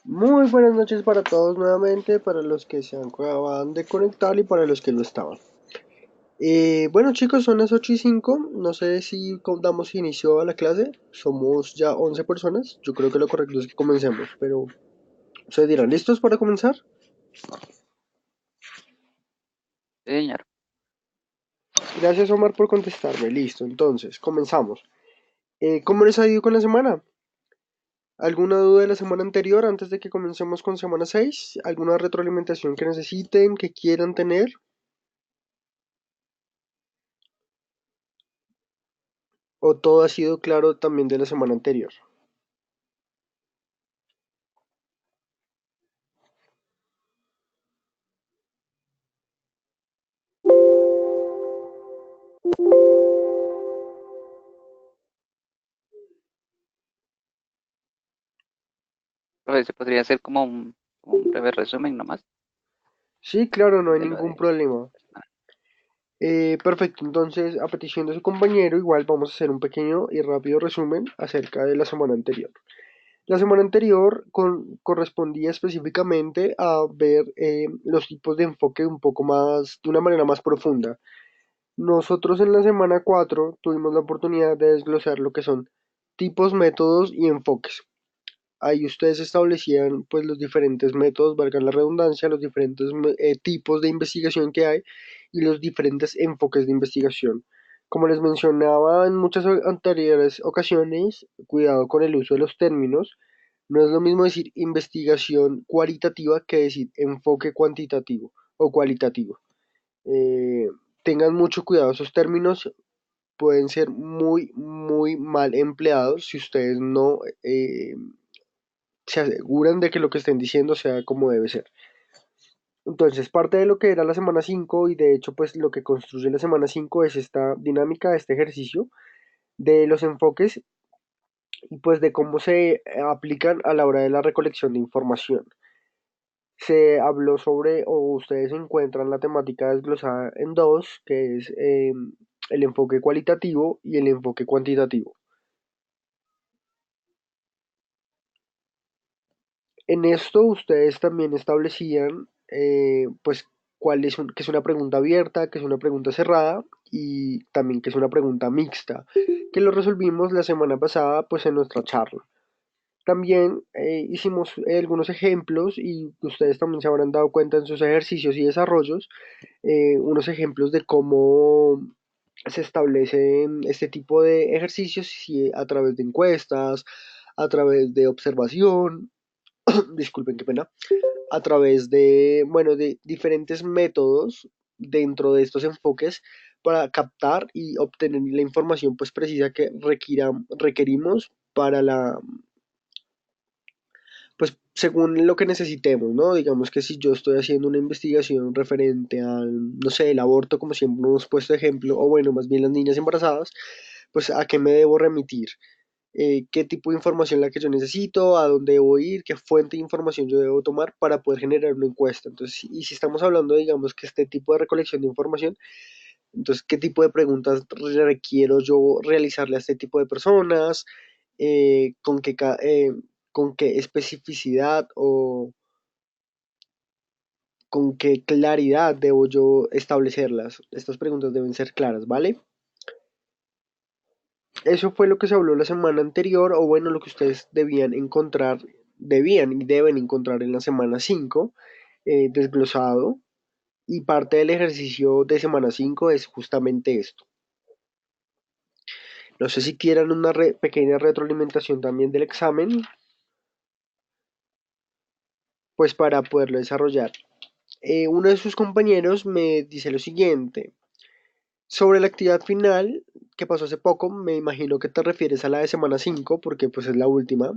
Muy buenas noches para todos nuevamente, para los que se acaban de conectar y para los que no estaban. Bueno chicos, son las 8:05, no sé si damos inicio a la clase, somos ya 11 personas, yo creo que lo correcto es que comencemos, pero ustedes dirán, ¿listos para comenzar? Sí, señor. Gracias Omar por contestarme, listo, entonces comenzamos. ¿Cómo les ha ido con la semana? ¿Alguna duda de la semana anterior antes de que comencemos con semana 6? ¿Alguna retroalimentación que necesiten, que quieran tener? ¿O todo ha sido claro también de la semana anterior? Profe, se podría hacer como un breve resumen nomás Sí, claro, no hay de lo ningún de problema. la semana. Perfecto, entonces a petición de su compañero, igual vamos a hacer un pequeño y rápido resumen acerca de la semana anterior. La semana anterior correspondía específicamente a ver los tipos de enfoque un poco más, de una manera más profunda. Nosotros en la semana 4 tuvimos la oportunidad de desglosar lo que son tipos, métodos y enfoques. Ahí ustedes establecían pues los diferentes métodos, valga la redundancia, los diferentes tipos de investigación que hay y los diferentes enfoques de investigación. Como les mencionaba en muchas anteriores ocasiones, cuidado con el uso de los términos. No es lo mismo decir investigación cualitativa que decir enfoque cuantitativo o cualitativo. Eh, Tengan mucho cuidado, esos términos pueden ser muy, muy mal empleados si ustedes no se aseguran de que lo que estén diciendo sea como debe ser. Entonces, parte de lo que era la semana 5 y de hecho pues lo que construye la semana 5 es esta dinámica, este ejercicio de los enfoques y pues de cómo se aplican a la hora de la recolección de información. Se habló sobre, o ustedes encuentran la temática desglosada en dos, que es el enfoque cualitativo y el enfoque cuantitativo. En esto ustedes también establecían, pues, que es una pregunta abierta, que es una pregunta cerrada y también que es una pregunta mixta, que lo resolvimos la semana pasada, pues, en nuestra charla. También hicimos algunos ejemplos y ustedes también se habrán dado cuenta en sus ejercicios y desarrollos, unos ejemplos de cómo se establecen este tipo de ejercicios si a través de encuestas, a través de observación, disculpen qué pena, a través de, bueno, de diferentes métodos dentro de estos enfoques para captar y obtener la información pues precisa que requerimos para la, pues según lo que necesitemos, ¿no? Digamos que si yo estoy haciendo una investigación referente al, no sé, el aborto, como siempre hemos puesto ejemplo, o bueno, más bien las niñas embarazadas, pues a qué me debo remitir, qué tipo de información la que yo necesito, a dónde debo ir, qué fuente de información yo debo tomar para poder generar una encuesta. Entonces, y si estamos hablando, digamos, que este tipo de recolección de información, entonces, ¿qué tipo de preguntas requiero yo realizarle a este tipo de personas? Eh, ¿con qué, con qué especificidad o con qué claridad debo yo establecerlas? Estas preguntas deben ser claras, ¿vale? Eso fue lo que se habló la semana anterior, o bueno, lo que ustedes debían encontrar, debían y deben encontrar en la semana 5 desglosado. Y parte del ejercicio de semana 5 es justamente esto. No sé si quieran una pequeña retroalimentación también del examen, pues para poderlo desarrollar. Uno de sus compañeros me dice lo siguiente. Sobre la actividad final que pasó hace poco, me imagino que te refieres a la de semana 5 porque pues es la última.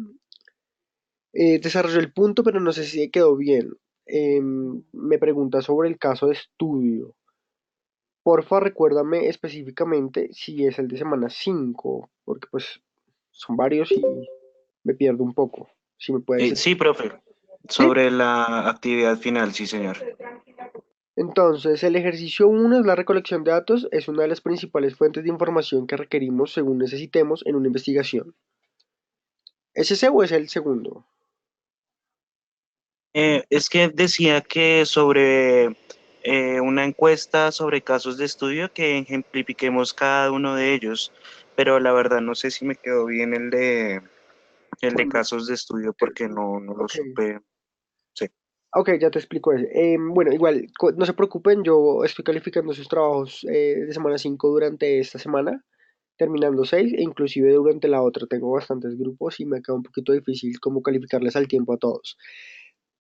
Desarrolló el punto, pero no sé si quedó bien. Me pregunta sobre el caso de estudio. Porfa, recuérdame específicamente si es el de semana 5 porque pues son varios y me pierdo un poco. Si me puedes... Sí, profe, ¿Sí? sobre la actividad final, sí, señor. Entonces, el ejercicio uno es la recolección de datos, es una de las principales fuentes de información que requerimos según necesitemos en una investigación. ¿Es ese o es el segundo? Es que decía que sobre una encuesta sobre casos de estudio que ejemplifiquemos cada uno de ellos, pero la verdad no sé si me quedó bien el de Bueno, casos de estudio porque no lo ok. supe. Sí. Ok, ya te explico eso. Bueno, igual, no se preocupen, yo estoy calificando sus trabajos de semana 5 durante esta semana, terminando 6, e inclusive durante la otra tengo bastantes grupos y me queda un poquito difícil como calificarles al tiempo a todos.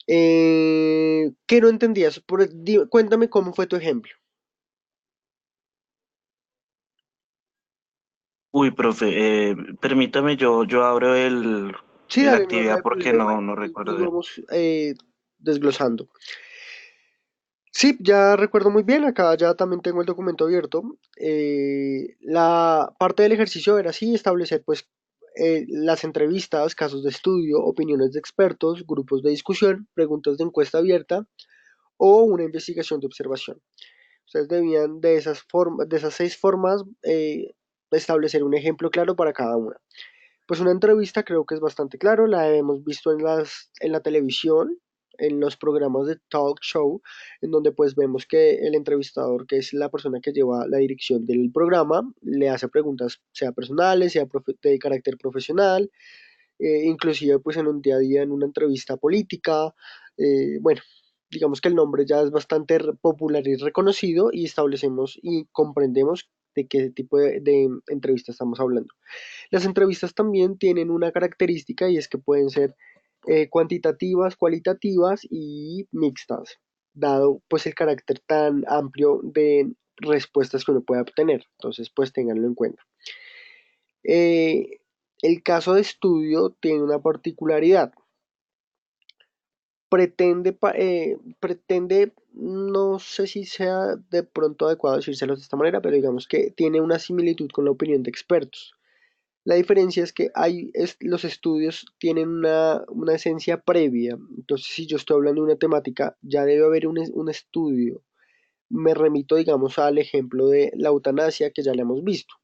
¿Qué no entendías? Cuéntame cómo fue tu ejemplo. Uy, profe, permítame, yo abro Sí, la dale, no, no actividad hay porque problema, no y recuerdo bien. vamos desglosando. Sí, ya recuerdo muy bien, acá ya también tengo el documento abierto. La parte del ejercicio era así, establecer pues las entrevistas, casos de estudio, opiniones de expertos, grupos de discusión, preguntas de encuesta abierta o una investigación de observación. Ustedes debían de esas 6 formas establecer un ejemplo claro para cada una. Pues una entrevista creo que es bastante claro, la hemos visto en la televisión, en los programas de talk show, en donde pues vemos que el entrevistador, que es la persona que lleva la dirección del programa, le hace preguntas, sea personales, sea de carácter profesional, inclusive pues en un día a día, en una entrevista política, bueno, digamos que el nombre ya es bastante popular y reconocido y establecemos y comprendemos de qué tipo de entrevista estamos hablando. Las entrevistas también tienen una característica y es que pueden ser cuantitativas, cualitativas y mixtas, dado pues el carácter tan amplio de respuestas que uno puede obtener. Entonces, pues ténganlo en cuenta. Eh, el caso de estudio tiene una particularidad. Pretende, no sé si sea de pronto adecuado decírselos de esta manera, pero digamos que tiene una similitud con la opinión de expertos. La diferencia es que los estudios tienen una esencia previa. Entonces, si yo estoy hablando de una temática, ya debe haber un estudio. Me remito, digamos, al ejemplo de la eutanasia que ya le hemos visto.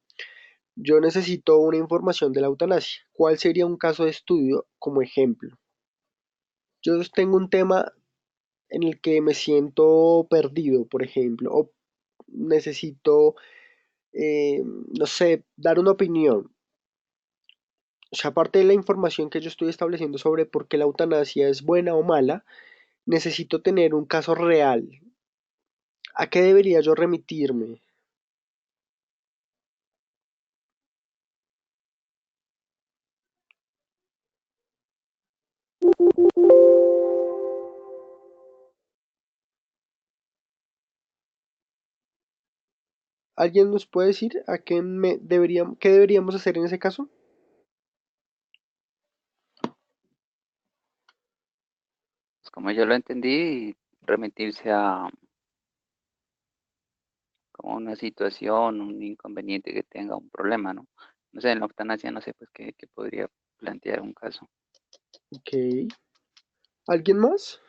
Yo necesito una información de la eutanasia. ¿Cuál sería un caso de estudio como ejemplo? Yo tengo un tema en el que me siento perdido, por ejemplo, o necesito, no sé, dar una opinión. O sea, aparte de la información que yo estoy estableciendo sobre por qué la eutanasia es buena o mala, necesito tener un caso real. ¿A qué debería yo remitirme? ¿Alguien nos puede decir a qué deberíamos hacer en ese caso? Pues como yo lo entendí, remitirse a como una situación, un inconveniente que tenga un problema, ¿no? No sé, en la eutanasia no sé, pues qué podría plantear un caso. Ok. ¿Alguien más?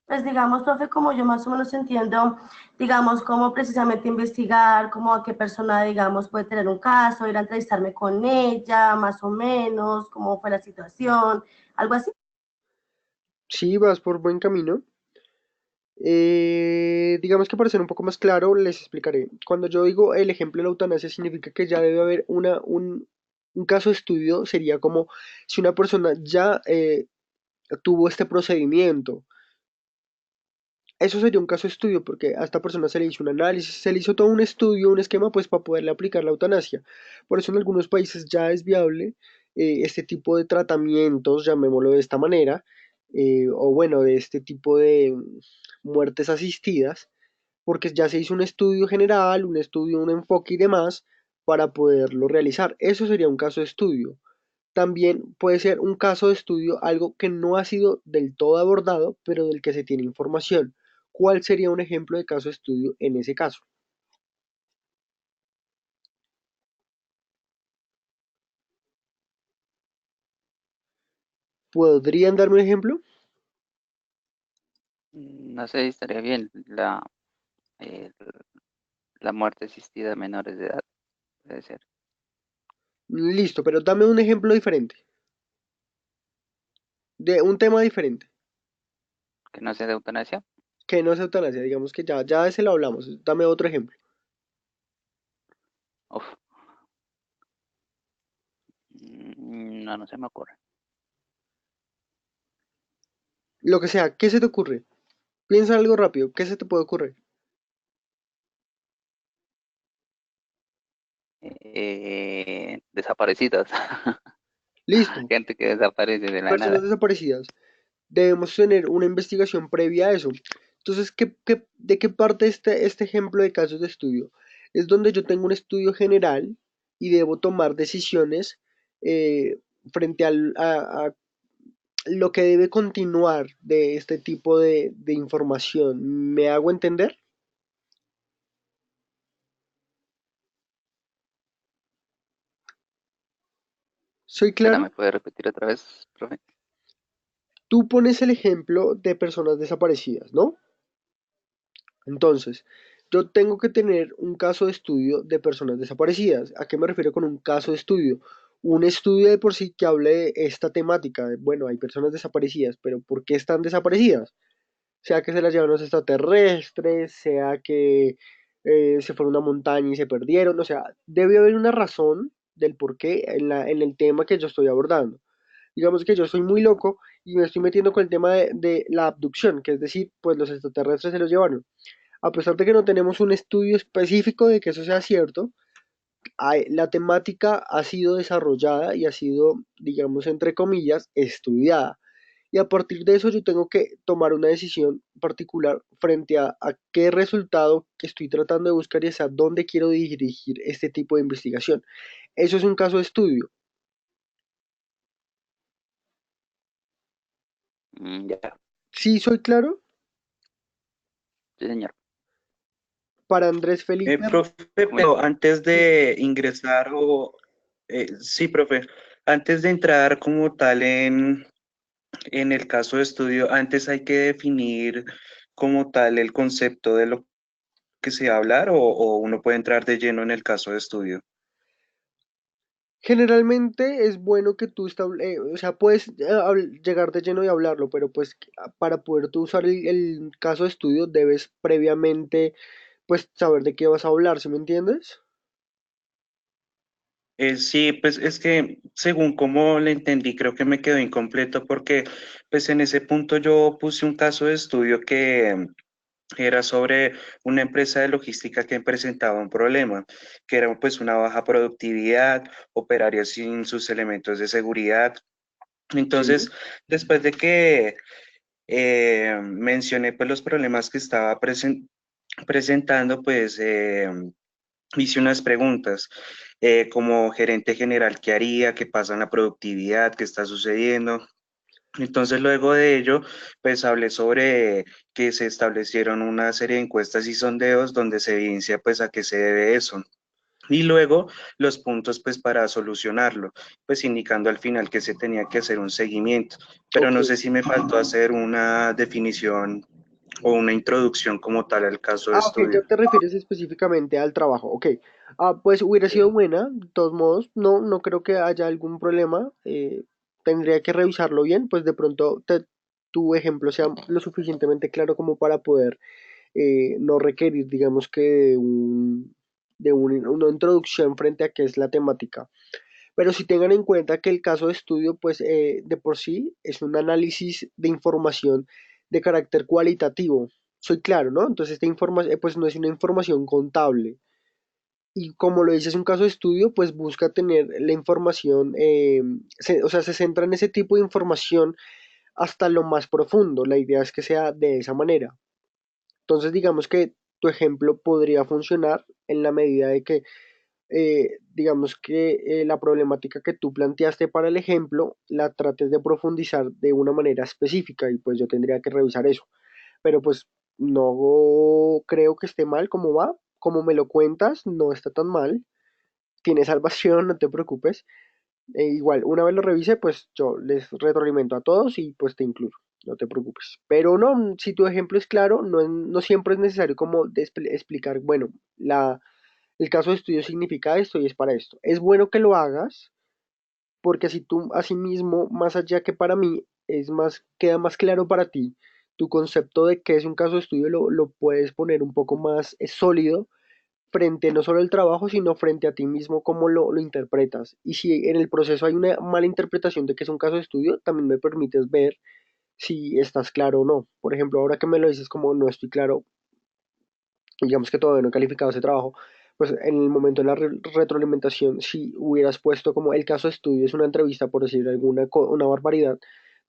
Pues digamos, profe, como yo más o menos entiendo, digamos, cómo precisamente investigar, cómo a qué persona, digamos, puede tener un caso, ir a entrevistarme con ella, más o menos, cómo fue la situación, algo así. Sí, vas por buen camino. Digamos que para ser un poco más claro, les explicaré. Cuando yo digo el ejemplo de la eutanasia, significa que ya debe haber un caso de estudio, sería como si una persona ya tuvo este procedimiento. Eso sería un caso de estudio porque a esta persona se le hizo un análisis, se le hizo todo un estudio, un esquema, pues para poderle aplicar la eutanasia. Por eso en algunos países ya es viable este tipo de tratamientos, llamémoslo de esta manera, o bueno, de este tipo de muertes asistidas, porque ya se hizo un estudio general, un estudio, un enfoque y demás para poderlo realizar. Eso sería un caso de estudio. También puede ser un caso de estudio, algo que no ha sido del todo abordado, pero del que se tiene información. ¿Cuál sería un ejemplo de caso de estudio en ese caso? ¿Podrían darme un ejemplo? No sé si estaría bien eh, la muerte asistida a menores de edad, puede ser. Listo, pero dame un ejemplo diferente, de un tema diferente. Que no sea de eutanasia. Que no es eutanasia, digamos que ya de ese lo hablamos. Dame otro ejemplo. Uf, no, no se me ocurre. Lo que sea, ¿qué se te ocurre? Piensa algo rápido, ¿qué se te puede ocurrir? Desaparecidas. Listo, Gente que desaparece de la personas nada. desaparecidas. Debemos tener una investigación previa a eso. Entonces, de qué parte este ejemplo de casos de estudio? Es donde yo tengo un estudio general y debo tomar decisiones eh, frente a lo que debe continuar de este tipo de información. ¿Me hago entender? ¿Soy Espera, claro? ¿me puede repetir otra vez, profe? Tú pones el ejemplo de personas desaparecidas, ¿no? Entonces, yo tengo que tener un caso de estudio de personas desaparecidas. ¿A qué me refiero con un caso de estudio? Un estudio de por sí que hable de esta temática. Bueno, hay personas desaparecidas, pero ¿por qué están desaparecidas? Sea que se las llevan los extraterrestres, sea que se fueron a una montaña y se perdieron. O sea, debe haber una razón del por qué en el tema que yo estoy abordando. Digamos que yo soy muy loco y me estoy metiendo con el tema de la abducción, que es decir, pues los extraterrestres se los llevaron. A pesar de que no tenemos un estudio específico de que eso sea cierto, la temática ha sido desarrollada y ha sido, digamos, entre comillas, estudiada. Y a partir de eso yo tengo que tomar una decisión particular frente a qué resultado que estoy tratando de buscar y hacia dónde quiero dirigir este tipo de investigación. Eso es un caso de estudio. Ya, ¿Sí soy claro? sí, señor. Para Andrés Felipe, Profe, ¿Cómo pero antes de ingresar sí, profe, antes de entrar como tal en el caso de estudio, antes hay que definir como tal el concepto de lo que se va a hablar o uno puede entrar de lleno en el caso de estudio. generalmente es bueno que tú o sea, puedes llegar de lleno y hablarlo, pero pues para poder tú usar el caso de estudio debes previamente pues saber de qué vas a hablar, ¿sí me entiendes? Sí, pues es que según como le entendí, creo que me quedó incompleto porque pues en ese punto yo puse un caso de estudio que era sobre una empresa de logística que presentaba un problema, que era pues una baja productividad, operaría sin sus elementos de seguridad. Sí, Entonces, después de que mencioné pues los problemas que estaba presentando, pues hice unas preguntas como gerente general, ¿qué haría? ¿Qué pasa en la productividad? ¿Qué está sucediendo? Entonces, luego de ello, pues hablé sobre que se establecieron una serie de encuestas y sondeos donde se evidencia pues a qué se debe eso. Y luego los puntos pues para solucionarlo, pues indicando al final que se tenía que hacer un seguimiento. Pero ok. no sé si me faltó hacer una definición o una introducción como tal al caso de Ah, ok, ya estudio. te refieres específicamente al trabajo, ok. Ah, pues hubiera sido Sí. buena, de todos modos, no creo que haya algún problema. Tendría que revisarlo bien, pues de pronto tu ejemplo sea lo suficientemente claro como para poder no requerir, digamos que una introducción frente a qué es la temática. Pero si tengan en cuenta que el caso de estudio, pues de por sí es un análisis de información de carácter cualitativo. Soy claro, ¿no? Entonces esta información, pues no es una información contable. Y como lo dice, es un caso de estudio, pues busca tener la información, o sea, se centra en ese tipo de información hasta lo más profundo. La idea es que sea de esa manera. Entonces, digamos que tu ejemplo podría funcionar en la medida de que digamos que la problemática que tú planteaste para el ejemplo la trates de profundizar de una manera específica y pues yo tendría que revisar eso. Pero pues no creo que esté mal como va, como me lo cuentas, no está tan mal, tiene salvación, no te preocupes. Igual, una vez lo revise, pues yo les retroalimento a todos y pues te incluyo, no te preocupes. Pero no, si tu ejemplo es claro, no siempre es necesario como explicar, bueno, el caso de estudio significa esto y es para esto. Es bueno que lo hagas porque así tú, así mismo, más allá que para mí, queda más claro para ti tu concepto de qué es un caso de estudio lo puedes poner un poco más sólido frente no solo al trabajo, sino frente a ti mismo, cómo lo interpretas. Y si en el proceso hay una mala interpretación de que es un caso de estudio, también me permites ver si estás claro o no. Por ejemplo, ahora que me lo dices como no estoy claro, digamos que todavía no he calificado ese trabajo, pues en el momento de la retroalimentación, si hubieras puesto como el caso de estudio es una entrevista, por decir alguna una barbaridad,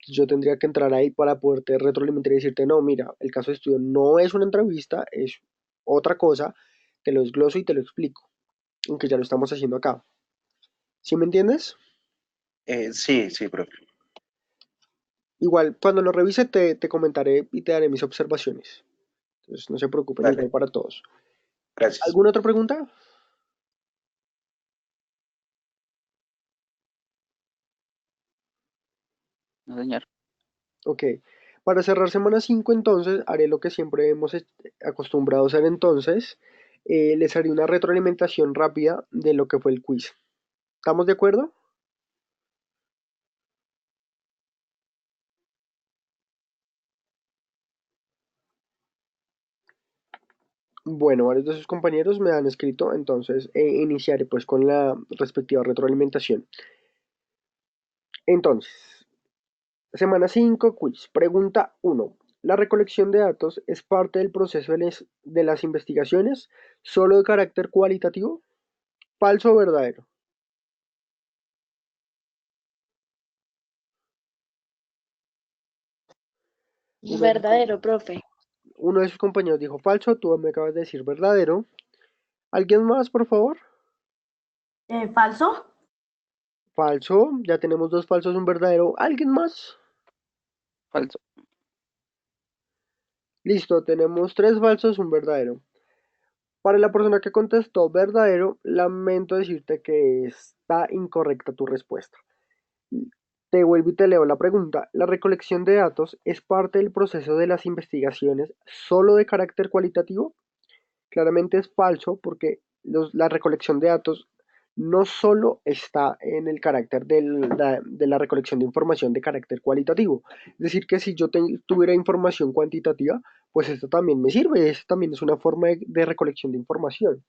pues yo tendría que entrar ahí para poderte retroalimentar y decirte, no, mira, el caso de estudio no es una entrevista, es otra cosa, te lo desgloso y te lo explico, aunque ya lo estamos haciendo acá. ¿Sí me entiendes? Sí, sí, profe. Igual, cuando lo revise te comentaré y te daré mis observaciones. Entonces, no se preocupen, igual Dale, para todos. gracias. ¿Alguna otra pregunta? No, señor. Ok. Para cerrar semana 5, entonces, haré lo que siempre hemos acostumbrado a hacer entonces. Les haré una retroalimentación rápida de lo que fue el quiz. ¿Estamos de acuerdo? Bueno, varios de sus compañeros me han escrito, entonces iniciaré pues con la respectiva retroalimentación. Entonces, semana 5, quiz. Pregunta 1. ¿La recolección de datos es parte del proceso de las investigaciones solo de carácter cualitativo? ¿Falso o verdadero? Uno de sus, Verdadero, profe. uno de sus compañeros dijo falso, tú me acabas de decir verdadero. ¿Alguien más, por favor? ¿Falso? Falso, ya tenemos dos falsos, un verdadero. ¿Alguien más? Falso. Listo, tenemos tres falsos, un verdadero. Para la persona que contestó verdadero, lamento decirte que está incorrecta tu respuesta. Te vuelvo y te leo la pregunta. ¿La recolección de datos es parte del proceso de las investigaciones solo de carácter cualitativo? Claramente es falso porque la recolección de datos no solo está en el carácter de la recolección de información de carácter cualitativo. Es decir, que si yo tuviera información cuantitativa, pues esto también me sirve, esto también es una forma de recolección de información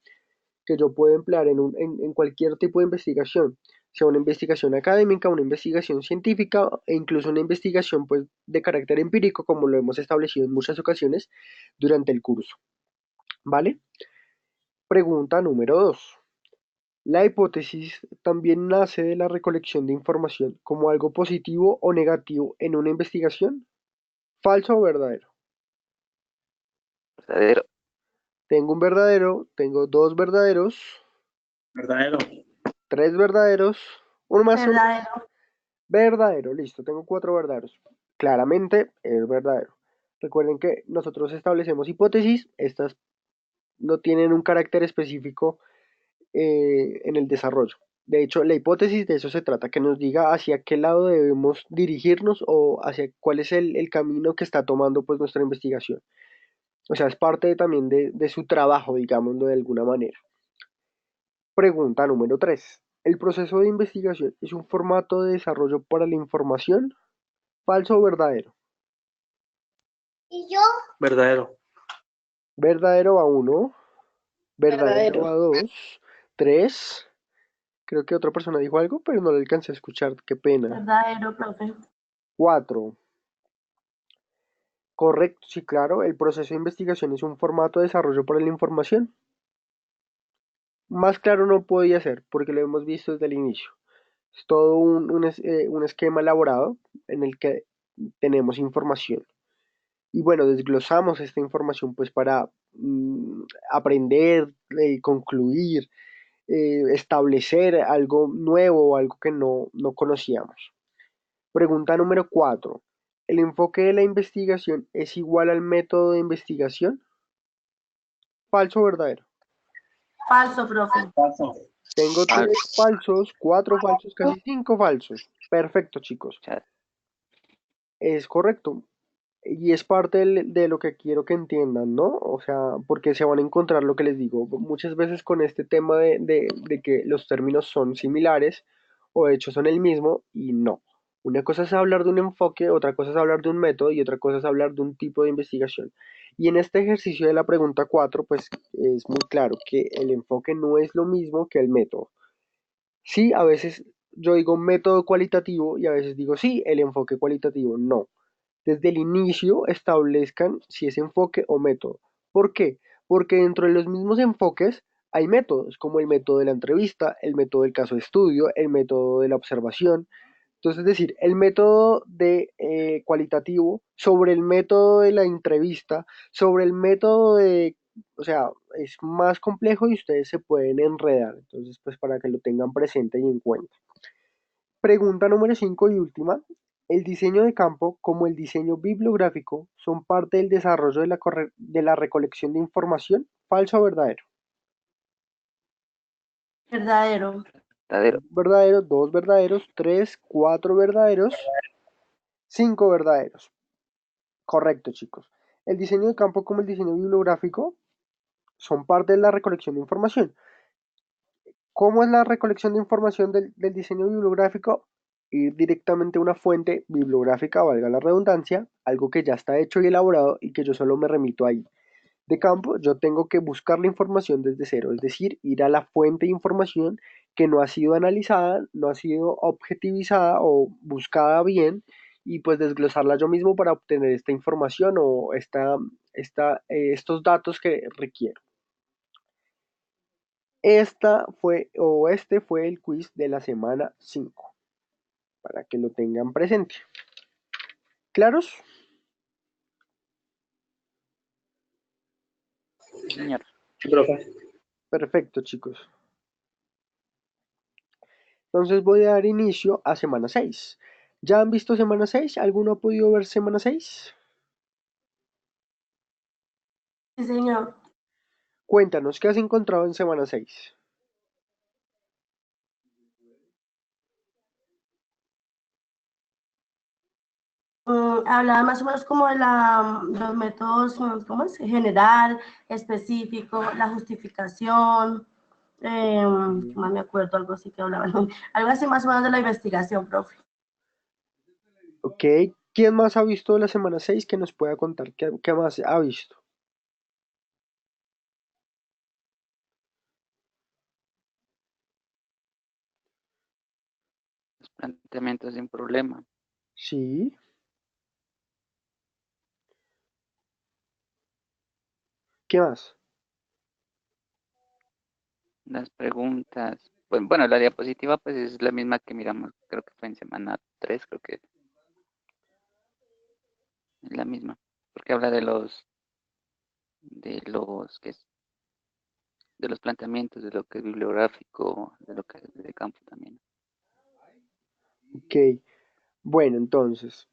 que yo puedo emplear en cualquier tipo de investigación, sea una investigación académica, una investigación científica e incluso una investigación pues, de carácter empírico, como lo hemos establecido en muchas ocasiones durante el curso. ¿Vale? Pregunta número 2. La hipótesis también nace de la recolección de información como algo positivo o negativo en una investigación. ¿Falso o verdadero? Verdadero. Tengo un verdadero, tengo dos verdaderos, Verdadero. tres verdaderos, uno más solo. Verdadero. Verdadero, listo, tengo cuatro verdaderos. Claramente es verdadero. Recuerden que nosotros establecemos hipótesis, estas no tienen un carácter específico en el desarrollo. De hecho, la hipótesis de eso se trata, que nos diga hacia qué lado debemos dirigirnos o hacia cuál es el camino que está tomando pues nuestra investigación. O sea, es parte también de su trabajo, digámoslo de alguna manera. Pregunta número 3. ¿El proceso de investigación es un formato de desarrollo para la información? ¿Falso o verdadero? Verdadero. Verdadero a 1, verdadero Verdadero. a 2, 3. Creo que otra persona dijo algo, pero no le alcancé a escuchar, qué pena. Verdadero, profe. 4. Correcto, sí, claro, el proceso de investigación es un formato de desarrollo para la información. Más claro no podía ser, porque lo hemos visto desde el inicio. Es todo un esquema elaborado en el que tenemos información. Y bueno, desglosamos esta información pues para aprender, concluir, establecer algo nuevo o algo que no conocíamos. Pregunta número 4. ¿El enfoque de la investigación es igual al método de investigación? ¿Falso o verdadero? Falso, profe. Paso. Tengo Falso. 3 falsos, 4 falsos, casi 5 falsos. Perfecto, chicos. Chat. Es correcto. Y es parte de lo que quiero que entiendan, ¿no? O sea, porque se van a encontrar lo que les digo. Muchas veces con este tema de que los términos son similares o de hecho son el mismo y no. Una cosa es hablar de un enfoque, otra cosa es hablar de un método y otra cosa es hablar de un tipo de investigación. Y en este ejercicio de la pregunta 4, pues es muy claro que el enfoque no es lo mismo que el método. Sí, a veces yo digo método cualitativo y a veces digo sí, el enfoque cualitativo. No. Desde el inicio establezcan si es enfoque o método. ¿Por qué? Porque dentro de los mismos enfoques hay métodos, como el método de la entrevista, el método del caso de estudio, el método de la observación. Entonces, es decir, el método de cualitativo sobre el método de la entrevista, sobre el método de, o sea, es más complejo y ustedes se pueden enredar. Entonces, pues para que lo tengan presente y en cuenta. Pregunta número 5 y última. El diseño de campo, como el diseño bibliográfico, son parte del desarrollo de la recolección de información. ¿Falso o verdadero? Verdadero. Verdadero. Verdadero, dos verdaderos, tres, cuatro verdaderos, cinco verdaderos. Correcto, chicos. El diseño de campo como el diseño bibliográfico son parte de la recolección de información. ¿Cómo es la recolección de información del diseño bibliográfico? Ir directamente a una fuente bibliográfica, valga la redundancia, algo que ya está hecho y elaborado y que yo solo me remito ahí. De campo, yo tengo que buscar la información desde cero, es decir, ir a la fuente de información que no ha sido analizada, no ha sido objetivizada o buscada bien y pues desglosarla yo mismo para obtener esta información o estos datos que requiero. Este fue el quiz de la semana 5, para que lo tengan presente. ¿Claros? Sí, señor. Sí, profe. Perfecto, chicos. Entonces voy a dar inicio a semana 6. ¿Ya han visto semana 6? ¿Alguno ha podido ver semana 6? Sí, señor. Cuéntanos, ¿qué has encontrado en semana 6? Hablaba más o menos como de los métodos, ¿cómo es? General, específico, la justificación, más me acuerdo, algo así que hablaban, algo así más o menos de la investigación, profe. Ok, ¿quién más ha visto la semana 6 que nos pueda contar? ¿Qué más ha visto? Los planteamientos de un problema. Sí. ¿Qué más? Las preguntas. Pues, bueno, la diapositiva pues es la misma que miramos, creo que fue en semana 3, creo que es la misma. Porque habla ¿qué es? De los planteamientos, de lo que es bibliográfico, de lo que es de campo también. Ok, bueno, entonces,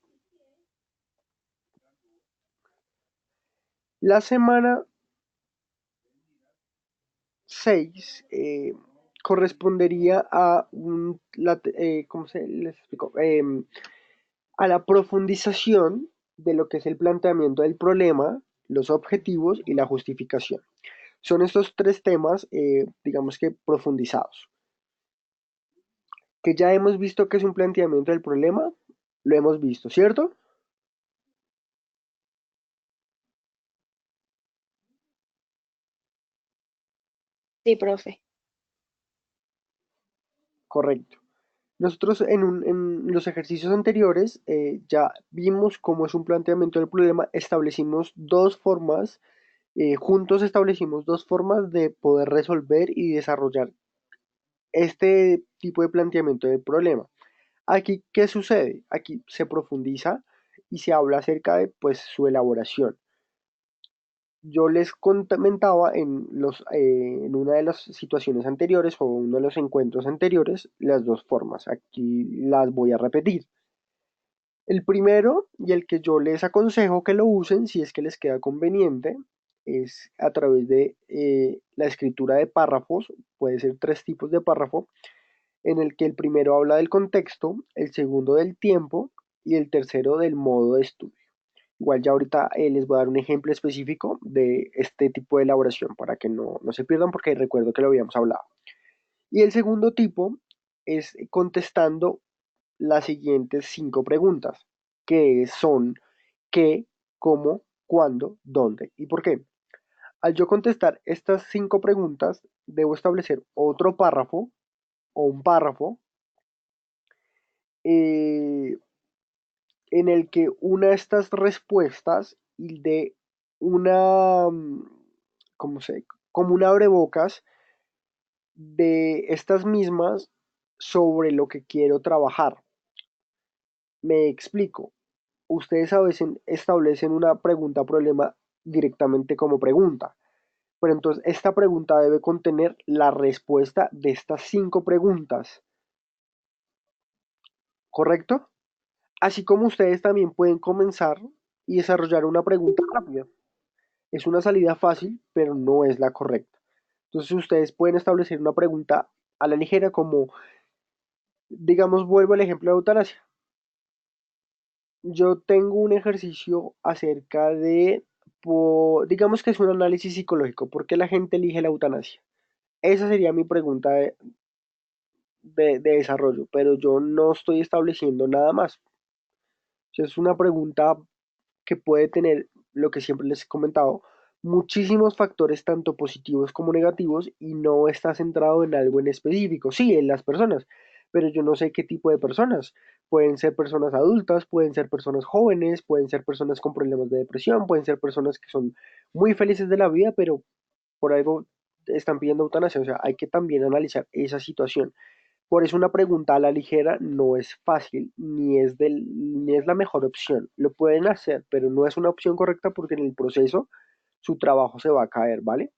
la semana 6 correspondería a ¿cómo se les explico? A la profundización de lo que es el planteamiento del problema, los objetivos y la justificación. Son estos tres temas, digamos que profundizados. Que ya hemos visto que es un planteamiento del problema, lo hemos visto, ¿cierto? Sí, profe. Correcto. Nosotros en los ejercicios anteriores ya vimos cómo es un planteamiento del problema, establecimos dos formas, juntos establecimos dos formas de poder resolver y desarrollar este tipo de planteamiento del problema. Aquí, ¿qué sucede? Aquí se profundiza y se habla acerca de pues, su elaboración. Yo les comentaba en una de las situaciones anteriores o uno de los encuentros anteriores las dos formas. Aquí las voy a repetir. El primero y el que yo les aconsejo que lo usen si es que les queda conveniente es a través de la escritura de párrafos. Puede ser tres tipos de párrafo en el que el primero habla del contexto, el segundo del tiempo y el tercero del modo de estudio. Igual ya ahorita les voy a dar un ejemplo específico de este tipo de elaboración para que no se pierdan porque recuerdo que lo habíamos hablado. Y el segundo tipo es contestando las siguientes 5 preguntas, que son qué, cómo, cuándo, dónde y por qué. Al yo contestar estas 5 preguntas, debo establecer otro párrafo o un párrafo eh, en el que una de estas respuestas y de una, ¿cómo se? Como un abrebocas de estas mismas sobre lo que quiero trabajar. Me explico. Ustedes a veces establecen una pregunta-problema directamente como pregunta. Pero entonces esta pregunta debe contener la respuesta de estas 5 preguntas, ¿correcto? Así como ustedes también pueden comenzar y desarrollar una pregunta rápida. Es una salida fácil, pero no es la correcta. Entonces ustedes pueden establecer una pregunta a la ligera como, digamos, vuelvo al ejemplo de eutanasia. Yo tengo un ejercicio acerca de, digamos que es un análisis psicológico, ¿por qué la gente elige la eutanasia? Esa sería mi pregunta de desarrollo, pero yo no estoy estableciendo nada más. O sea, es una pregunta que puede tener, lo que siempre les he comentado, muchísimos factores tanto positivos como negativos y no está centrado en algo en específico. Sí, en las personas, pero yo no sé qué tipo de personas. Pueden ser personas adultas, pueden ser personas jóvenes, pueden ser personas con problemas de depresión, pueden ser personas que son muy felices de la vida, pero por algo están pidiendo eutanasia. O sea, hay que también analizar esa situación. Por eso una pregunta a la ligera no es fácil ni es la mejor opción. Lo pueden hacer, pero no es una opción correcta porque en el proceso su trabajo se va a caer, ¿vale?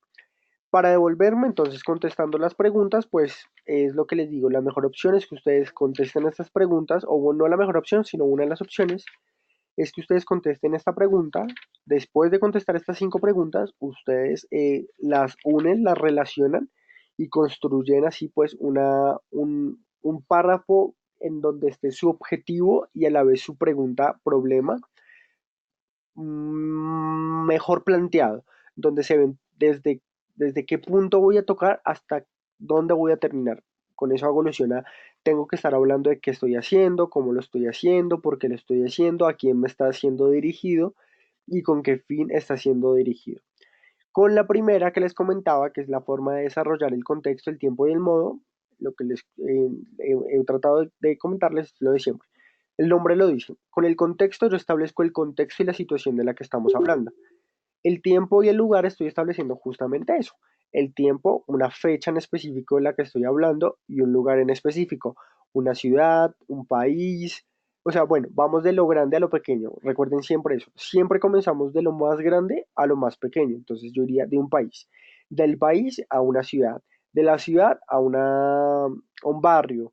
Para devolverme, entonces contestando las preguntas, pues es lo que les digo, la mejor opción es que ustedes contesten estas preguntas, o no la mejor opción, sino una de las opciones es que ustedes contesten esta pregunta. Después de contestar estas 5 preguntas, ustedes las unen, las relacionan y construyen así pues un párrafo en donde esté su objetivo y a la vez su pregunta problema mejor planteado, donde se ven desde qué punto voy a tocar hasta dónde voy a terminar. Con eso hago alusión a, tengo que estar hablando de qué estoy haciendo, cómo lo estoy haciendo, por qué lo estoy haciendo, a quién me está siendo dirigido y con qué fin está siendo dirigido. Con la primera que les comentaba, que es la forma de desarrollar el contexto, el tiempo y el modo, lo que les he tratado de comentarles es lo de siempre. El nombre lo dice. Con el contexto yo establezco el contexto y la situación de la que estamos hablando. El tiempo y el lugar estoy estableciendo justamente eso. El tiempo, una fecha en específico de la que estoy hablando y un lugar en específico. Una ciudad, un país. O sea, bueno, vamos de lo grande a lo pequeño. Recuerden siempre eso. Siempre comenzamos de lo más grande a lo más pequeño. Entonces yo iría de un país. Del país a una ciudad. De la ciudad a un barrio,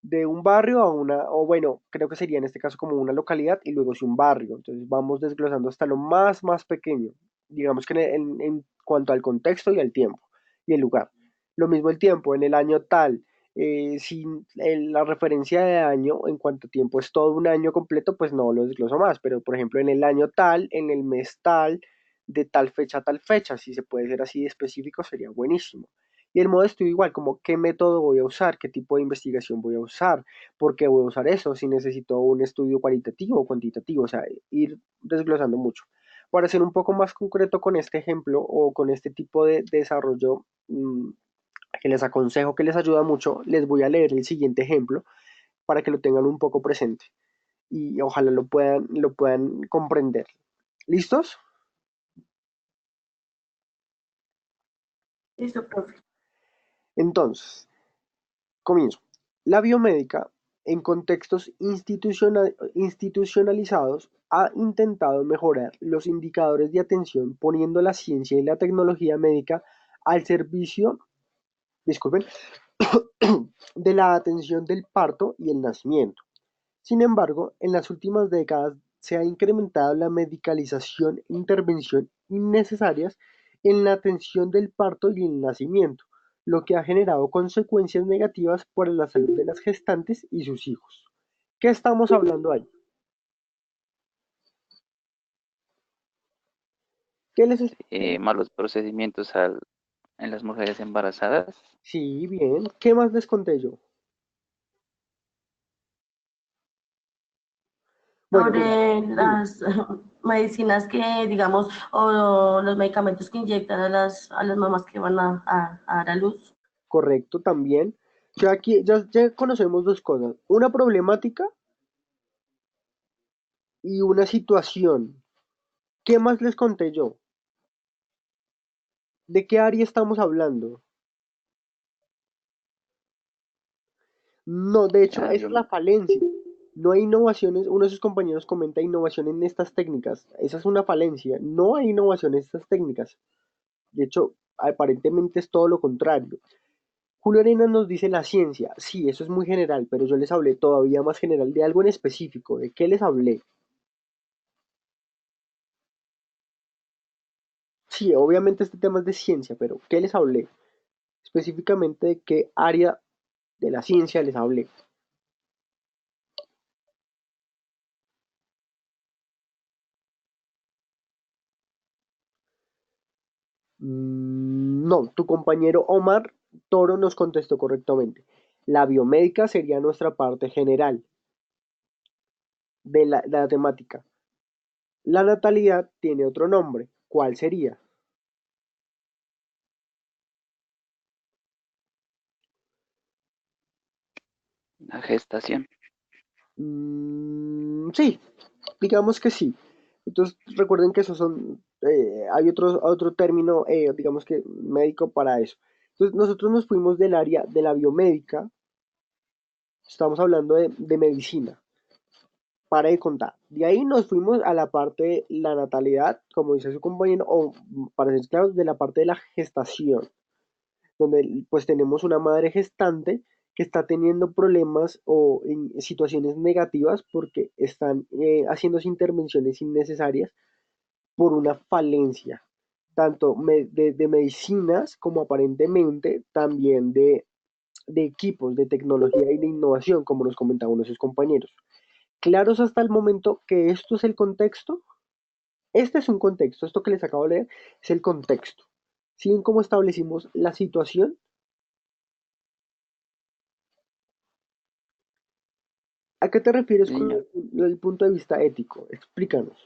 de un barrio a una, o bueno, creo que sería en este caso como una localidad y luego sí un barrio. Entonces vamos desglosando hasta lo más pequeño, digamos que en cuanto al contexto y al tiempo y el lugar. Lo mismo el tiempo, en el año tal, si la referencia de año en cuanto a tiempo es todo un año completo, pues no lo desgloso más, pero por ejemplo en el año tal, en el mes tal, de tal fecha a tal fecha, si se puede ser así de específico, sería buenísimo. Y el modo estudio igual, como qué método voy a usar, qué tipo de investigación voy a usar, por qué voy a usar eso, si necesito un estudio cualitativo o cuantitativo, o sea, ir desglosando mucho. Para ser un poco más concreto con este ejemplo o con este tipo de desarrollo que les aconsejo que les ayuda mucho, les voy a leer el siguiente ejemplo para que lo tengan un poco presente y ojalá lo puedan comprender. ¿Listos? Listo, profe. Entonces, comienzo. La biomédica, en contextos institucionalizados, ha intentado mejorar los indicadores de atención poniendo la ciencia y la tecnología médica al servicio, disculpen, de la atención del parto y el nacimiento. Sin embargo, en las últimas décadas se ha incrementado la medicalización e intervención innecesarias en la atención del parto y el nacimiento, lo que ha generado consecuencias negativas para la salud de las gestantes y sus hijos. ¿Qué estamos hablando ahí? ¿Qué les Malos procedimientos en las mujeres embarazadas. Sí, bien. ¿Qué más les conté yo? Bueno, mira, sobre dime. las medicinas que, digamos, o los medicamentos que inyectan a las mamás que van a dar a luz. Correcto, también. O sea, aquí ya conocemos dos cosas, una problemática y una situación. ¿Qué más les conté yo? ¿De qué área estamos hablando? No, de De hecho, la esa es bio- la falencia. No hay innovaciones, uno de sus compañeros comenta innovación en estas técnicas. Esa es una falencia. No hay innovación en estas técnicas. De hecho, aparentemente es todo lo contrario. Julio Arenas nos dice la ciencia. Sí, eso es muy general, pero yo les hablé todavía más general de algo en específico. ¿De qué les hablé? Sí, obviamente este tema es de ciencia, pero ¿qué les hablé? Específicamente de qué área de la ciencia les hablé. No, tu compañero Omar Toro nos contestó correctamente. La biomédica sería nuestra parte general de la temática. La natalidad tiene otro nombre. ¿Cuál sería? la gestación. Sí, digamos que sí. Entonces recuerden que esos son, hay otro término, digamos que médico para eso. Entonces nosotros nos fuimos del área de la biomédica, estamos hablando de medicina, para de contar. De ahí nos fuimos a la parte de la natalidad, como dice su compañero, o para ser claros, de la parte de la gestación, donde pues tenemos una madre gestante que está teniendo problemas o en situaciones negativas porque están haciéndose intervenciones innecesarias por una falencia, tanto de medicinas como aparentemente también de equipos, de tecnología y de innovación, como nos comentaban uno de sus compañeros. ¿Claros hasta el momento que esto es el contexto? Este es un contexto, esto que les acabo de leer es el contexto. ¿Siguen cómo establecimos la situación? ¿A qué te refieres Sí, con señor. el punto de vista ético? Explícanos.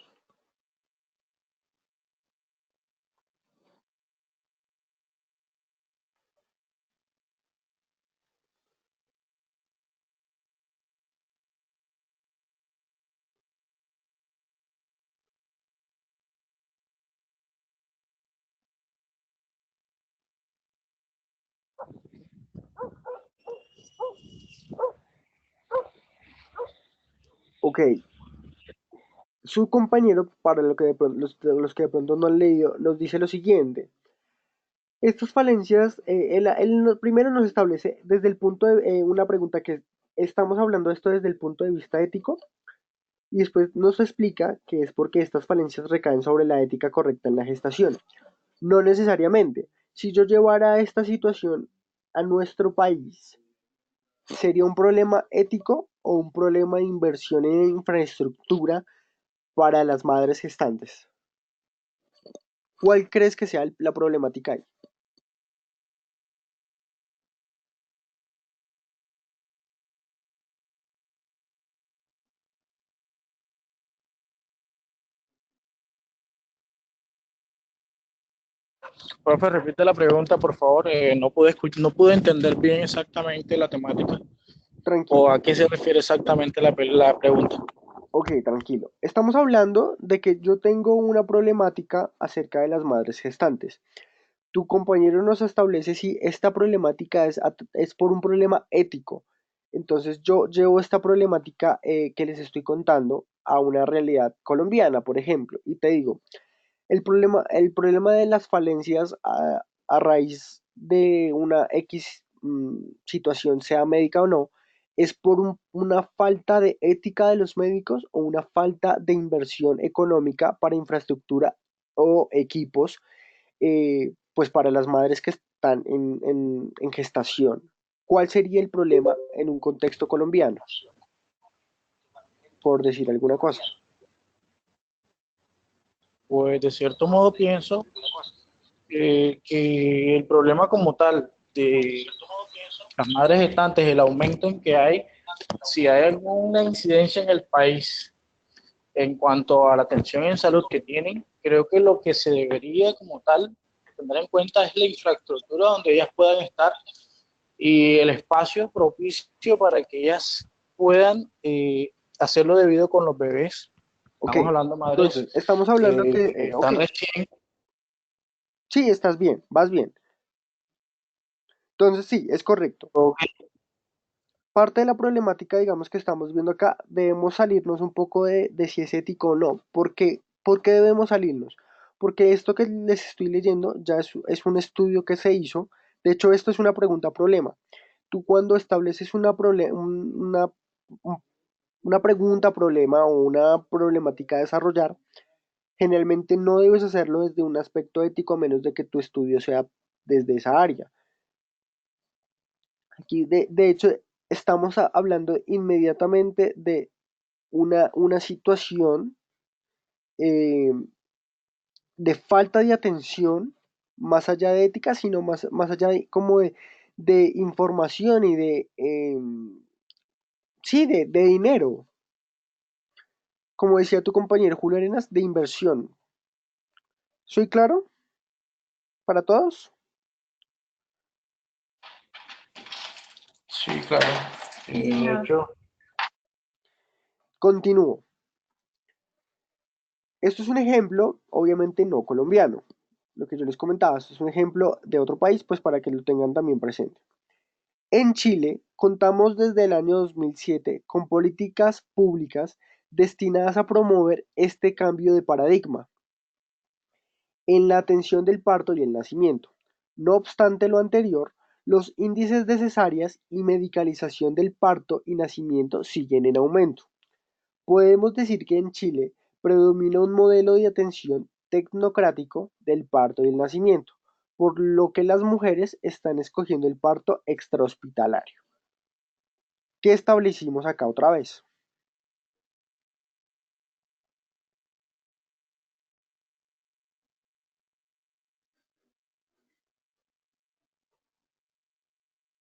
Ok, su compañero, para lo que los que de pronto no han leído, nos dice lo siguiente. Estas falencias, primero nos establece desde el punto de una pregunta que estamos hablando de esto desde el punto de vista ético y después nos explica que es porque estas falencias recaen sobre la ética correcta en la gestación. No necesariamente. Si yo llevara esta situación a nuestro país, ¿sería un problema ético o un problema de inversión en infraestructura para las madres gestantes? ¿Cuál crees que sea la problemática ahí? Profe, repite la pregunta, por favor. No pude entender bien exactamente la temática o Tranquilo. a qué se refiere exactamente la pregunta. Ok, tranquilo. Estamos hablando de que yo tengo una problemática acerca de las madres gestantes. Tu compañero nos establece si esta problemática es por un problema ético. Entonces yo llevo esta problemática que les estoy contando a una realidad colombiana, por ejemplo, y te digo, el problema de las falencias a raíz de una X situación, sea médica o no, es por una falta de ética de los médicos o una falta de inversión económica para infraestructura o equipos, pues para las madres que están en gestación. ¿Cuál sería el problema en un contexto colombiano? Por decir alguna cosa. Pues de cierto modo pienso que el problema como tal de las madres gestantes, el aumento en que hay, si hay alguna incidencia en el país En cuanto a la atención en salud que tienen, creo que lo que se debería como tal tener en cuenta es la infraestructura donde ellas puedan estar y el espacio propicio para que ellas puedan hacerlo debido con los bebés. Ok, Estamos hablando de madres entonces, estamos hablando que, que ok, están recién. sí, estás bien, vas bien. Entonces, sí, es correcto. Parte de la problemática, digamos, que estamos viendo acá, debemos salirnos un poco de si es ético o no. ¿Por qué debemos salirnos? Porque esto que les estoy leyendo ya es un estudio que se hizo. De hecho, esto es una pregunta problema. Tú cuando estableces un- una pregunta problema o una problemática a desarrollar, generalmente no debes hacerlo desde un aspecto ético a menos de que tu estudio sea desde esa área. Aquí, de hecho, estamos hablando inmediatamente de una situación eh, de falta de atención, más allá de ética, sino más allá de, como de información y sí, de dinero. Como decía tu compañero Julio Arenas, de inversión. ¿Soy claro para todos? Sí, claro. Sí, De señor. hecho, Continúo. Esto es un ejemplo, obviamente no colombiano. Lo que yo les comentaba, esto es un ejemplo de otro país, pues para que lo tengan también presente. En Chile contamos desde el año 2007 con políticas públicas destinadas a promover este cambio de paradigma en la atención del parto y el nacimiento. No obstante lo anterior, los índices de cesáreas y medicalización del parto y nacimiento siguen en aumento. Podemos decir que en Chile predomina un modelo de atención tecnocrático del parto y el nacimiento, por lo que las mujeres están escogiendo el parto extrahospitalario. ¿Qué establecimos acá otra vez?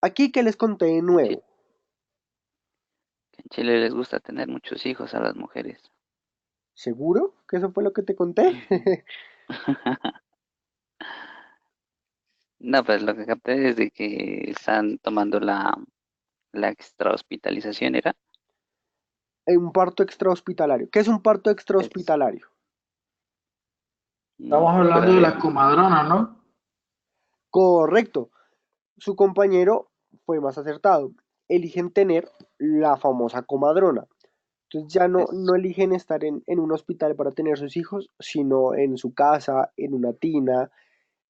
Aquí que les conté de En Chile, nuevo. que en Chile les gusta tener muchos hijos a las mujeres. ¿Seguro que eso fue lo que te conté? Ujú. No, pues lo que capté es de que están tomando la extra hospitalización, ¿era? Un parto extrahospitalario. ¿Qué es un parto Es, extrahospitalario? estamos fuera hablando de las del... comadronas, ¿no? Correcto. Su compañero fue más acertado. Eligen tener la famosa comadrona. Entonces ya no Es, eligen estar en un hospital para tener sus hijos, sino en su casa, en una tina,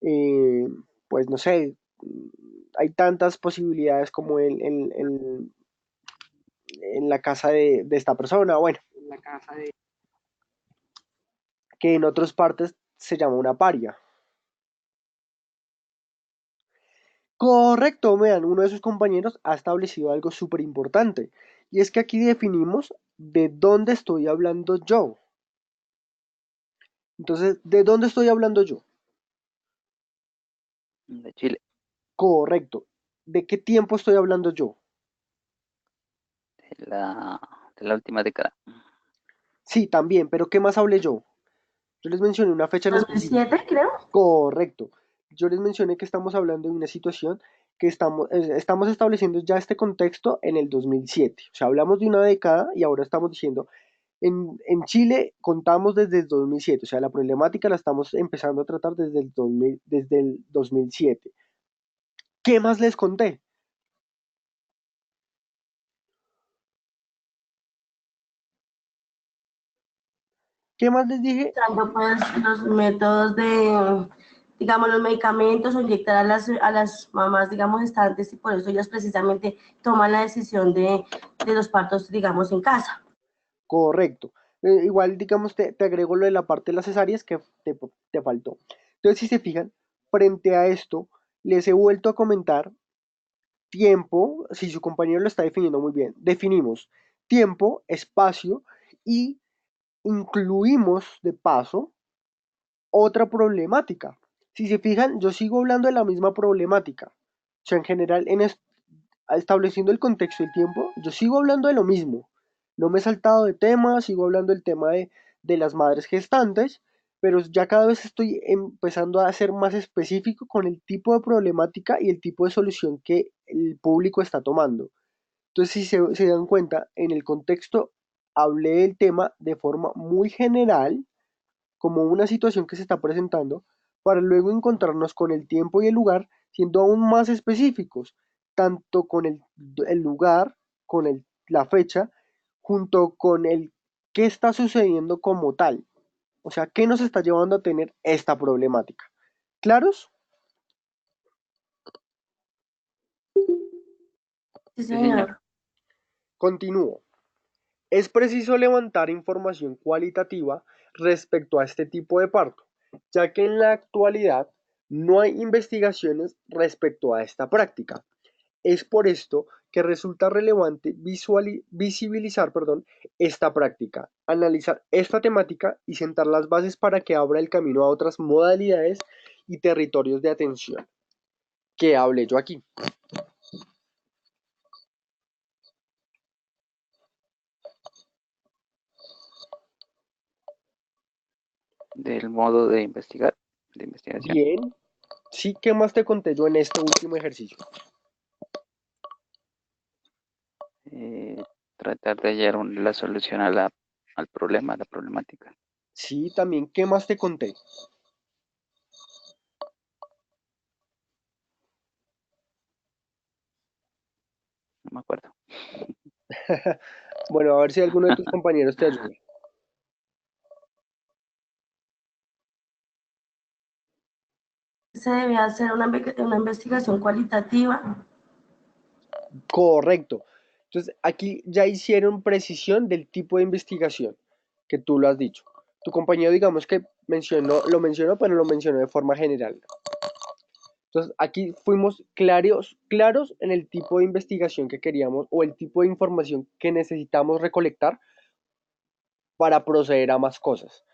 eh, pues no sé, hay tantas posibilidades como en la casa de esta persona, bueno, que en otras partes se llama una paria. Correcto, vean, uno de sus compañeros ha establecido algo súper importante, y es que aquí definimos de dónde estoy hablando yo. Entonces, ¿de dónde estoy hablando yo? de Chile, Correcto. ¿De qué tiempo estoy hablando yo? de la, de la última década. Sí, también, pero ¿qué más hablé yo? Yo les mencioné una fecha en específico. 2007, creo. Correcto. Yo les mencioné que estamos hablando de una situación que estamos estableciendo ya este contexto en el 2007. O sea, hablamos de una década y ahora estamos diciendo, en Chile contamos desde el 2007. O sea, la problemática la estamos empezando a tratar desde el 2007. ¿Qué más les conté? ¿Qué más les dije? Usando pues los métodos de, digamos, los medicamentos o inyectar a las mamás, digamos, gestantes y por eso ellas precisamente toman la decisión de los partos, digamos, en casa. Correcto. Igual, digamos, te agrego lo de la parte de las cesáreas que te faltó. Entonces, si se fijan, frente a esto, les he vuelto a comentar tiempo, si su compañero lo está definiendo muy bien, definimos tiempo, espacio y incluimos de paso otra problemática. Si se fijan, yo sigo hablando de la misma problemática. O sea, en general, estableciendo el contexto del tiempo, yo sigo hablando de lo mismo. No me he saltado de tema, sigo hablando del tema de las madres gestantes, pero ya cada vez estoy empezando a ser más específico con el tipo de problemática y el tipo de solución que el público está tomando. Entonces, si se dan cuenta, en el contexto hablé del tema de forma muy general, como una situación que se está presentando, para luego encontrarnos con el tiempo y el lugar siendo aún más específicos, tanto con el lugar, con la fecha, junto con el qué está sucediendo como tal. O sea, qué nos está llevando a tener esta problemática. ¿Claros? Sí, Sí, señor. señor. Continúo. Es preciso levantar información cualitativa respecto a este tipo de parto, ya que en la actualidad no hay investigaciones respecto a esta práctica. Es por esto que resulta relevante visibilizar esta práctica, analizar esta temática y sentar las bases para que abra el camino a otras modalidades y territorios de atención que hablé yo aquí. Del modo de investigar, de investigación. Bien, sí, ¿qué más te conté yo en este último ejercicio? Eh, Tratar de hallar la solución al problema, a la problemática. Sí, también, ¿qué más te conté? No me acuerdo. Bueno, a ver si alguno de tus compañeros te ayuda. Se debe hacer una investigación cualitativa. Correcto. Entonces, aquí ya hicieron precisión del tipo de investigación que tú lo has dicho. Tu compañero, digamos que lo mencionó, pero lo mencionó de forma general. Entonces, aquí fuimos claros en el tipo de investigación que queríamos o el tipo de información que necesitamos recolectar para proceder a más cosas.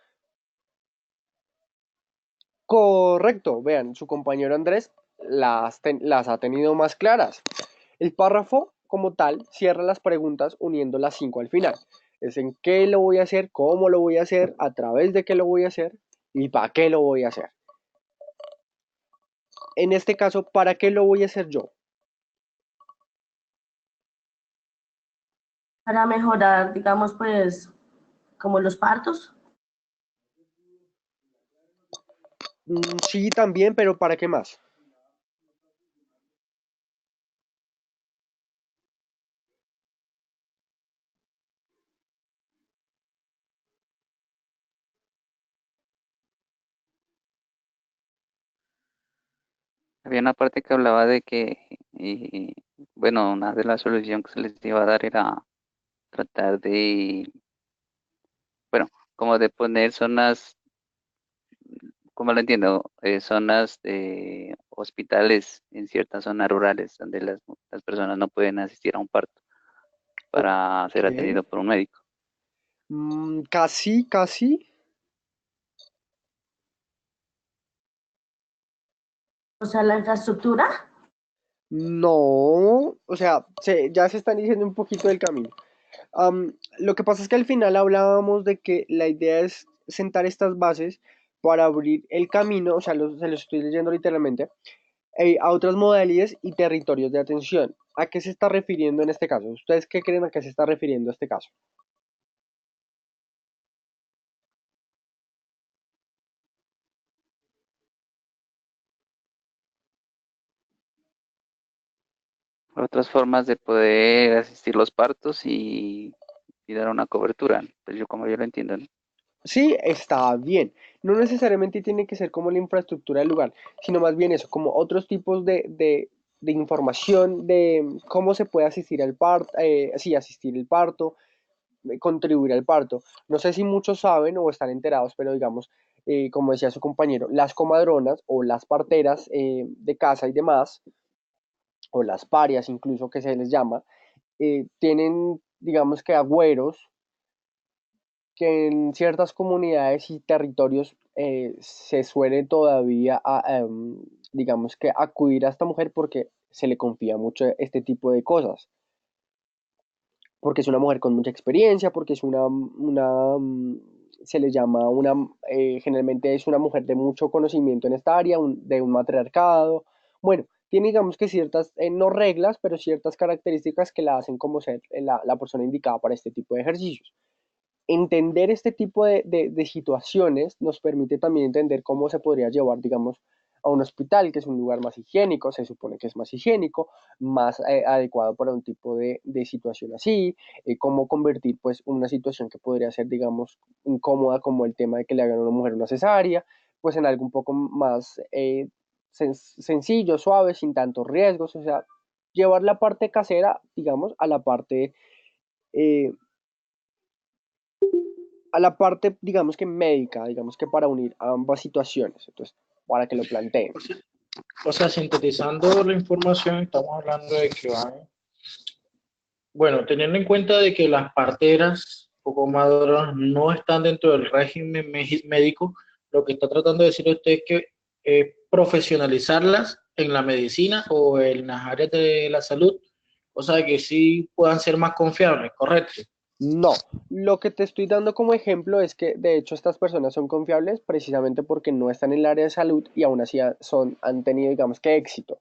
Correcto, vean, su compañero Andrés las ha tenido más claras. El párrafo, como tal, cierra las preguntas uniendo las 5 al final. Es en qué lo voy a hacer, cómo lo voy a hacer, a través de qué lo voy a hacer y para qué lo voy a hacer. En este caso, ¿para qué lo voy a hacer yo? Para mejorar, digamos, pues, como los partos. Sí, también, pero ¿para qué más? Había una parte que hablaba de que, bueno, una de las soluciones que se les iba a dar era tratar de, bueno, como de poner zonas, como lo entiendo, zonas de hospitales en ciertas zonas rurales donde las personas no pueden asistir a un parto para Ok. ser atendido por un médico. Casi, casi. O sea, la infraestructura. No, o sea, ya se están diciendo un poquito del camino. Lo que pasa es que al final hablábamos de que la idea es sentar estas bases para abrir el camino, o sea, se los estoy leyendo literalmente, a otras modalidades y territorios de atención. ¿A qué se está refiriendo en este caso? ¿Ustedes qué creen a qué se está refiriendo este caso? Otras formas de poder asistir los partos y dar una cobertura, pues yo como yo lo entiendo, ¿no? Sí, está bien. No necesariamente tiene que ser como la infraestructura del lugar, sino más bien eso, como otros tipos de información de cómo se puede asistir al parto, sí, asistir al parto, contribuir al parto. No sé si muchos saben o están enterados, pero digamos, como decía su compañero, las comadronas o las parteras de casa y demás, o las parias incluso que se les llama, tienen, digamos que agüeros que en ciertas comunidades y territorios se suele todavía, digamos que acudir a esta mujer porque se le confía mucho este tipo de cosas. porque es una mujer con mucha experiencia, porque es se le llama generalmente es una mujer de mucho conocimiento en esta área, de un matriarcado. Bueno, tiene digamos que ciertas, no reglas, pero ciertas características que la hacen como ser la persona indicada para este tipo de ejercicios. Entender este tipo de situaciones nos permite también entender cómo se podría llevar, digamos, a un hospital, que es un lugar más higiénico, se supone que es más higiénico, más adecuado para un tipo de situación así, cómo convertir pues una situación que podría ser, digamos, incómoda como el tema de que le hagan a una mujer una cesárea, pues en algo un poco más sencillo, suave, sin tantos riesgos, o sea, llevar la parte casera, digamos, eh, a la parte, digamos que médica, digamos que para unir ambas situaciones. Entonces, para que lo planteen. O sea, sintetizando la información, estamos hablando de que van, bueno, teniendo en cuenta de que las parteras poco maduras no están dentro del régimen médico, lo que está tratando de decir usted es que profesionalizarlas en la medicina o en las áreas de la salud, o sea, que sí puedan ser más confiables, ¿correcto? No, lo que te estoy dando como ejemplo es que de hecho estas personas son confiables precisamente porque no están en el área de salud y aún así han tenido, digamos que éxito.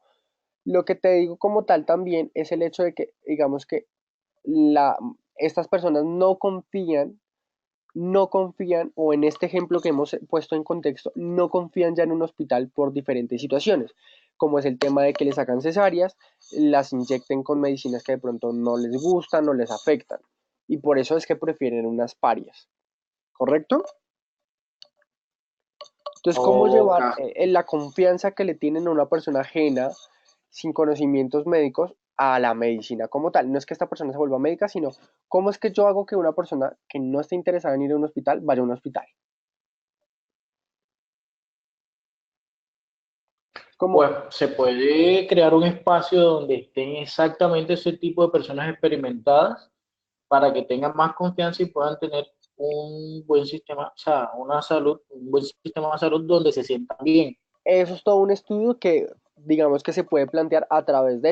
Lo que te digo como tal también es el hecho de que, digamos que estas personas no confían, o en este ejemplo que hemos puesto en contexto, no confían ya en un hospital por diferentes situaciones, como es el tema de que les sacan cesáreas, las inyecten con medicinas que de pronto no les gustan, no les afectan, y por eso es que prefieren unas parias, ¿correcto? Entonces, ¿cómo Ok. llevar la confianza que le tienen a una persona ajena, sin conocimientos médicos, a la medicina como tal? No es que esta persona se vuelva médica, sino cómo es que yo hago que una persona que no esté interesada en ir a un hospital vaya a un hospital. Como, Pues se puede crear un espacio donde estén exactamente ese tipo de personas experimentadas para que tengan más confianza y puedan tener un buen sistema, o sea, un buen sistema de salud donde se sientan bien. eso es todo un estudio que, digamos que se puede plantear a través de